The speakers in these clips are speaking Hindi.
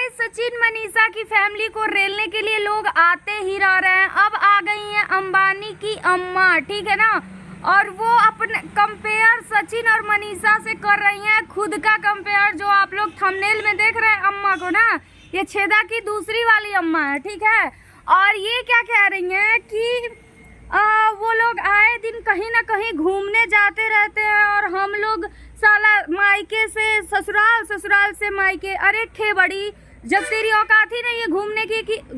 गाइस सचिन मनीषा की फैमिली को रेलने के लिए लोग आते ही रह रहे हैं। अब आ गई हैं अंबानी की अम्मा, ठीक है ना। और वो अपने कंपेयर सचिन और मनीषा से कर रही हैं खुद का कंपेयर। जो आप लोग थंबनेल में देख रहे हैं अम्मा को ना, ये छेदा की दूसरी वाली अम्मा है, ठीक है। और ये क्या कह रही हैं कि वो लोग आए दिन कहीं ना कहीं घूमने जाते रहते हैं और हम लोग साला मायके से ससुराल, ससुराल से मायके। अरे खे बड़ी, जब तेरी औकात ही नहीं है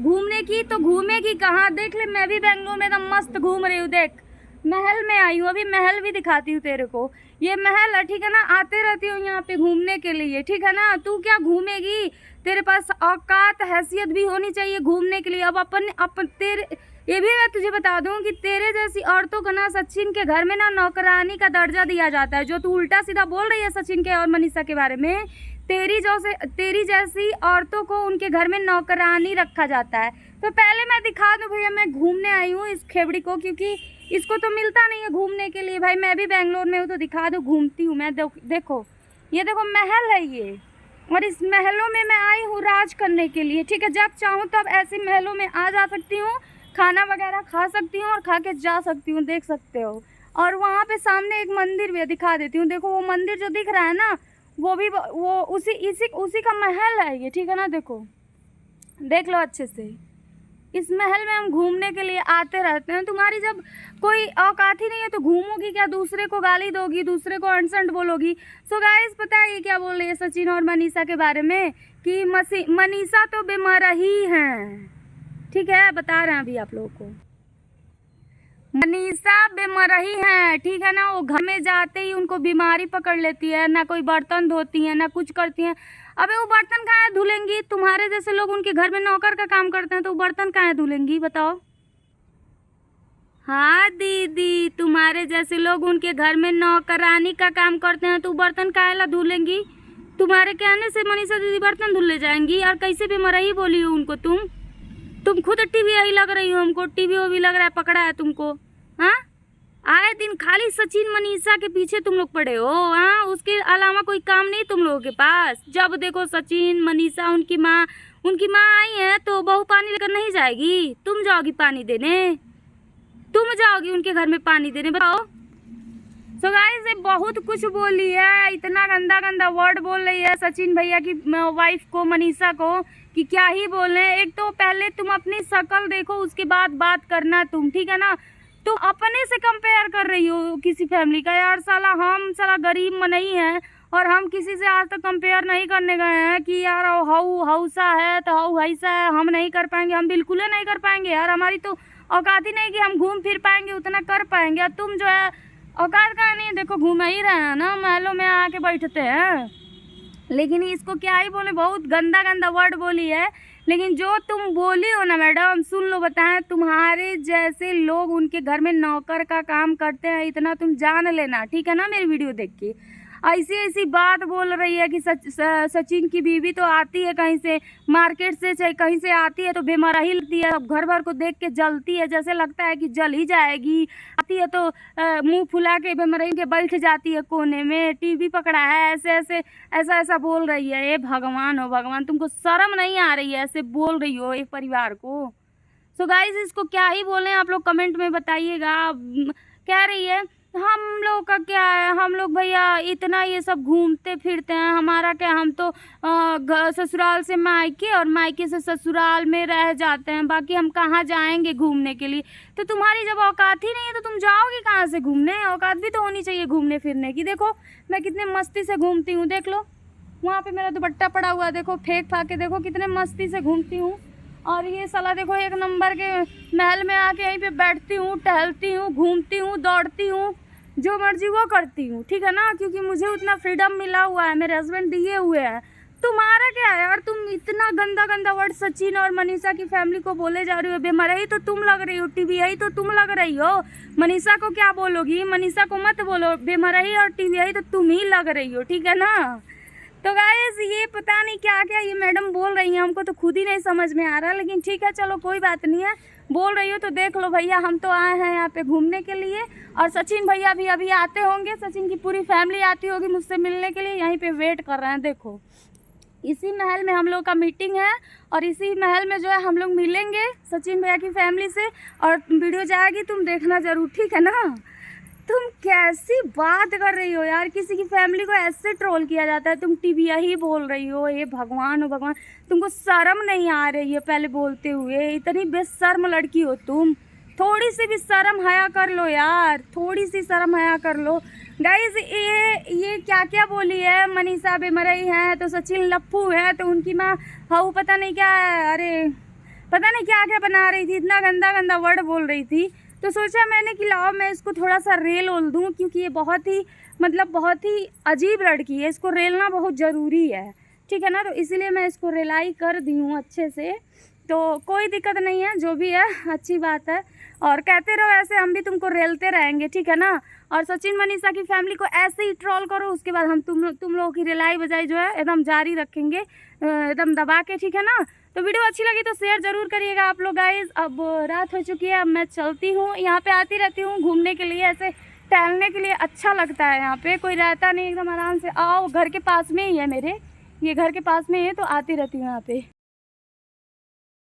घूमने की तो घूमेगी कहाँ। देख ले, मैं भी बेंगलोर में एकदम मस्त घूम रही हूँ। देख, महल में आई हूँ, अभी महल भी दिखाती हूँ तेरे को। ये महल है, ठीक है ना। आते रहती हूँ यहाँ पे घूमने के लिए, ठीक है ना। तू क्या घूमेगी, तेरे पास औकात हैसियत भी होनी चाहिए घूमने के लिए। अब अपन तेरे ये भी मैं तुझे बता दूं कि तेरे जैसी औरतों को ना सचिन के घर में ना नौकरानी का दर्जा दिया जाता है। जो तू उल्टा सीधा बोल रही है सचिन के और मनीषा के बारे में, तेरी जैसी औरतों को उनके घर में नौकरानी रखा जाता है। तो पहले मैं दिखा दूं भैया, मैं घूमने आई हूँ इस खेबड़ी को, क्योंकि इसको तो मिलता नहीं है घूमने के लिए। भाई मैं भी बेंगलोर में हूँ तो दिखा दूँ, घूमती हूँ मैं। देखो ये देखो महल है ये, और इस महलों में मैं आई हूँ राज करने के लिए, ठीक है। जब चाहूँ तब ऐसे महलों में आ जा सकती हूँ, खाना वगैरह खा सकती हूँ और खा के जा सकती हूँ, देख सकते हो। और वहाँ पे सामने एक मंदिर भी दिखा देती हूँ। देखो वो मंदिर जो दिख रहा है ना, वो उसी का महल है ये, ठीक है ना। देखो देख लो अच्छे से। इस महल में हम घूमने के लिए आते रहते हैं। तुम्हारी जब कोई औकात ही नहीं है तो घूमोगी क्या, दूसरे को गाली दोगी, दूसरे को अनसंट बोलोगी। सो गाइस पता है ये क्या बोल रही है सचिन और मनीषा के बारे में, कि मनीषा तो बीमार ही हैं, ठीक है। बता रहे हैं अभी आप लोगों को, मनीषा बेमरही हैं, ठीक है ना। वो घर में जाते ही उनको बीमारी पकड़ लेती है, ना कोई बर्तन धोती हैं ना कुछ करती हैं। अबे वो बर्तन कहाँ धुलेंगी, तुम्हारे जैसे लोग उनके घर में नौकर का काम करते हैं तो वो बर्तन कहाँ धुलेंगी बताओ। हाँ दीदी, तुम्हारे जैसे लोग उनके घर में नौकरानी का काम करते हैं तो बर्तन काहे धुलेंगी। तुम्हारे कहने से मनीषा दीदी बर्तन धुलने जाएंगी। और कैसे बेमरही बोली हो उनको तुम खुद टीवी आई लग रही हो हमको, टीवी वो भी लग रहा है पकड़ा है तुमको। हाँ, आए दिन खाली सचिन मनीषा के पीछे तुम लोग पड़े हो। हाँ, उसके अलावा कोई काम नहीं तुम लोगों के पास। जब देखो सचिन मनीषा, उनकी माँ आई है तो बहू पानी लेकर नहीं जाएगी, तुम जाओगी पानी देने, तुम जाओगी उनके घर में पानी देने, बताओ। सो गाइस ये बहुत कुछ बोली है, इतना गंदा गंदा वर्ड बोल रही है सचिन भैया की वाइफ को, मनीषा को, कि क्या ही बोले। एक तो पहले तुम अपनी शक्ल देखो, उसके बाद बात करना तुम, ठीक है ना। तुम अपने से कंपेयर कर रही हो किसी फैमिली का। यार साला हम साला गरीब मनई हैं और हम किसी से आज तक कंपेयर नहीं करने गए हैं कि यार हौसा है तो हौसा है, हम नहीं कर पाएंगे, हम बिल्कुल ही नहीं कर पाएंगे। यार हमारी तो औकात ही नहीं कि हम घूम फिर पाएंगे, उतना कर पाएंगे। और तुम जो है औकात का नहीं, देखो घूम ही रहे हैं ना, महलों में आके बैठते हैं। लेकिन इसको क्या ही बोले, बहुत गंदा गंदा वर्ड बोली है। लेकिन जो तुम बोली हो ना मैडम, सुन लो, बताएं, तुम्हारे जैसे लोग उनके घर में नौकर का काम करते हैं, इतना तुम जान लेना, ठीक है ना। मेरी वीडियो देख के ऐसी ऐसी बात बोल रही है कि सचिन की बीवी तो आती है कहीं से, मार्केट से चाहे कहीं से आती है तो बेमरही लगती है, अब घर भर को देख के जलती है, जैसे लगता है कि जल ही जाएगी। आती है तो मुंह फुला के बेमरही के बैठ जाती है कोने में, टीवी पकड़ा है, ऐसा बोल रही है। ये भगवान हो भगवान, तुमको शर्म नहीं आ रही है ऐसे बोल रही हो एक परिवार को। सो गाइस इसको क्या ही बोले, आप लोग कमेंट में बताइएगा। कह रही है हम लोग का क्या है, हम लोग भैया इतना ये सब घूमते फिरते हैं, हमारा क्या, हम तो ससुराल से मायके और मायके से ससुराल में रह जाते हैं, बाकी हम कहाँ जाएंगे घूमने के लिए। तो तुम्हारी जब औकात ही नहीं है तो तुम जाओगी कहाँ से घूमने। औकात भी तो होनी चाहिए घूमने फिरने की। देखो मैं कितने मस्ती से घूमती हूँ, देख लो वहाँ पे मेरा दुपट्टा पड़ा हुआ है, देखो फेंक फाक के, देखो कितने मस्ती से घूमती हूँ। और ये साला देखो एक नंबर के महल में आके यहीं पे बैठती हूँ, टहलती हूँ, घूमती हूँ, दौड़ती हूँ, जो मर्जी वो करती हूँ, ठीक है ना। क्योंकि मुझे उतना फ्रीडम मिला हुआ है, मेरे हस्बैंड दिए हुए हैं। तुम्हारा क्या है यार, तुम इतना गंदा गंदा वर्ड सचिन और मनीषा की फैमिली को बोले जा रही हो। बेमरही तो तुम लग रही हो, टीवीआई तो तुम लग रही हो। मनीषा को क्या बोलोगी, मनीषा को मत बोलो, बेमरही और टीवीआई तो तुम ही लग रही हो, ठीक है ना। तो गाइस ये पता नहीं क्या क्या ये मैडम बोल रही हैं, हमको तो खुद ही नहीं समझ में आ रहा। लेकिन ठीक है चलो कोई बात नहीं है, बोल रही हो तो देख लो भैया, हम तो आए हैं यहाँ पे घूमने के लिए। और सचिन भैया भी अभी आते होंगे, सचिन की पूरी फैमिली आती होगी मुझसे मिलने के लिए, यहीं पे वेट कर रहे हैं। देखो इसी महल में हम लोग का मीटिंग है और इसी महल में जो है हम लोग मिलेंगे सचिन भैया की फैमिली से, और वीडियो जाएगी, तुम देखना ज़रूर, ठीक है ना। तुम कैसी बात कर रही हो यार, किसी की फैमिली को ऐसे ट्रोल किया जाता है, तुम टीबिया ही बोल रही हो। ये भगवान हो भगवान, तुमको शर्म नहीं आ रही है पहले बोलते हुए? इतनी बेशर्म लड़की हो तुम, थोड़ी सी भी शर्म हया कर लो यार, थोड़ी सी शर्म हया कर लो। गाइस ये क्या क्या बोली है, मनीषा बेमरई है तो सचिन लप्पू है तो उनकी माँ हाउ पता नहीं क्या है, अरे पता नहीं क्या क्या बना रही थी, इतना गंदा गंदा वर्ड बोल रही थी। तो सोचा मैंने कि लाओ मैं इसको थोड़ा सा रेल ओल दूँ, क्योंकि ये बहुत ही मतलब बहुत ही अजीब लड़की है, इसको रेलना बहुत ज़रूरी है, ठीक है ना। तो इसीलिए मैं इसको रेलाई कर दी हूँ अच्छे से, तो कोई दिक्कत नहीं है, जो भी है अच्छी बात है। और कहते रहो ऐसे, हम भी तुमको रेलते रहेंगे, ठीक है ना। और सचिन मनीषा की फैमिली को ऐसे ही ट्रोल करो, उसके बाद हम तुम लोगों की रेलाई बजाई जो है एकदम जारी रखेंगे, एकदम दबा के, ठीक है ना। तो वीडियो अच्छी लगी तो शेयर ज़रूर करिएगा आप लोग गाइस। अब रात हो चुकी है, अब मैं चलती हूँ, यहाँ पे आती रहती हूँ घूमने के लिए, ऐसे टहलने के लिए अच्छा लगता है। यहाँ पे कोई रहता नहीं, एकदम आराम से आओ, घर के पास में ही है मेरे, ये घर के पास में है, तो आती रहती हूँ यहाँ पे।